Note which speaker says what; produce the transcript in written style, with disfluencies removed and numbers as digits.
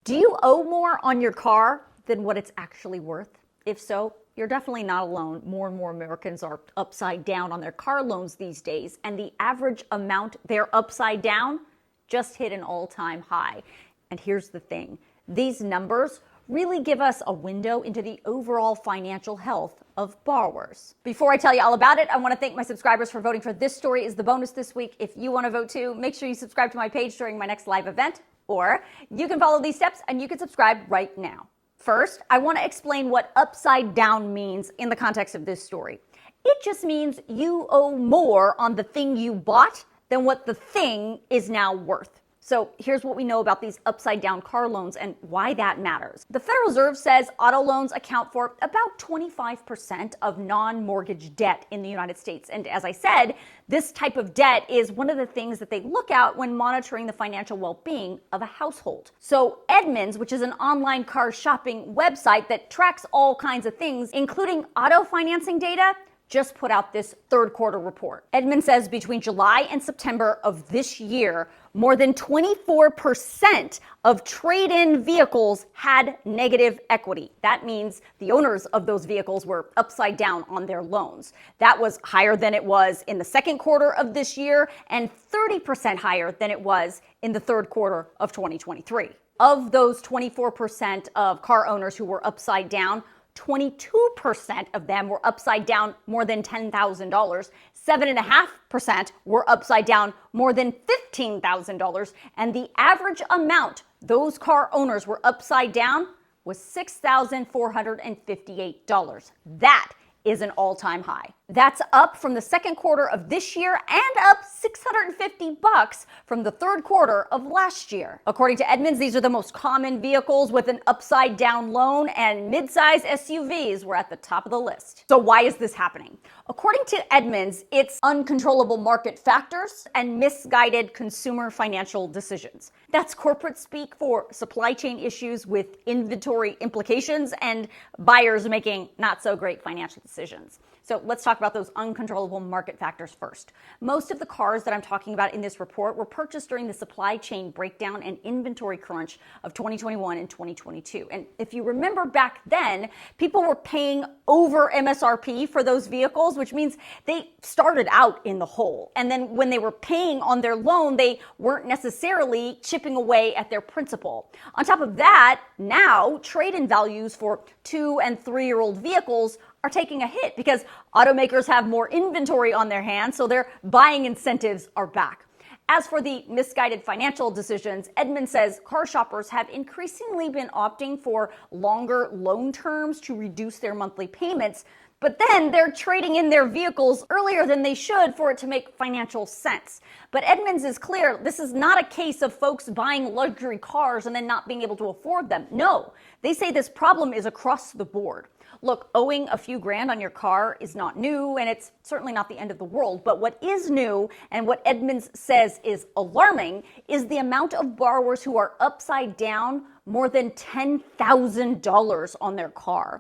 Speaker 1: Do you owe more on your car than what it's actually worth? If so, you're definitely not alone. More and more Americans are upside down on their car loans these days, and the average amount they're upside down just hit an all-time high. And here's the thing, these numbers really give us a window into the overall financial health of borrowers. Before I tell you all about it, I want to thank my subscribers for voting for this story is the bonus this week. If you want to vote too, make sure you subscribe to my page during my next live event, or you can follow these steps and you can subscribe right now. First, I want to explain what upside down means in the context of this story. It just means you owe more on the thing you bought than what the thing is now worth. So here's what we know about these upside down car loans and why that matters. The Federal Reserve says auto loans account for about 25% of non-mortgage debt in the United States. And as I said, this type of debt is one of the things that they look at when monitoring the financial well-being of a household. So Edmunds, which is an online car shopping website that tracks all kinds of things, including auto financing data, just put out this third quarter report. Edmunds says between July and September of this year, more than 24% of trade-in vehicles had negative equity. That means the owners of those vehicles were upside down on their loans. That was higher than it was in the second quarter of this year and 30% higher than it was in the third quarter of 2023. Of those 24% of car owners who were upside down, 22% of them were upside down more than $10,000. 7.5% were upside down more than $15,000. And the average amount those car owners were upside down was $6,458. That is an all-time high. That's up from the second quarter of this year and up $650 from the third quarter of last year. According to Edmunds, these are the most common vehicles with an upside down loan, and mid-size SUVs were at the top of the list. So why is this happening? According to Edmunds, it's uncontrollable market factors and misguided consumer financial decisions. That's corporate speak for supply chain issues with inventory implications and buyers making not so great financial decisions. So let's talk about those uncontrollable market factors first. Most of the cars that I'm talking about in this report were purchased during the supply chain breakdown and inventory crunch of 2021 and 2022. And if you remember back then, people were paying over MSRP for those vehicles, which means they started out in the hole. And then when they were paying on their loan, they weren't necessarily chipping away at their principal. On top of that, now trade-in values for 2- and 3-year-old vehicles are taking a hit because automakers have more inventory on their hands, so their buying incentives are back. As for the misguided financial decisions, Edmunds says car shoppers have increasingly been opting for longer loan terms to reduce their monthly payments, but then they're trading in their vehicles earlier than they should for it to make financial sense. But Edmunds is clear, this is not a case of folks buying luxury cars and then not being able to afford them. No, they say this problem is across the board. Look, owing a few grand on your car is not new, and it's certainly not the end of the world. But what is new, and what Edmunds says is alarming, is the amount of borrowers who are upside down more than $10,000 on their car.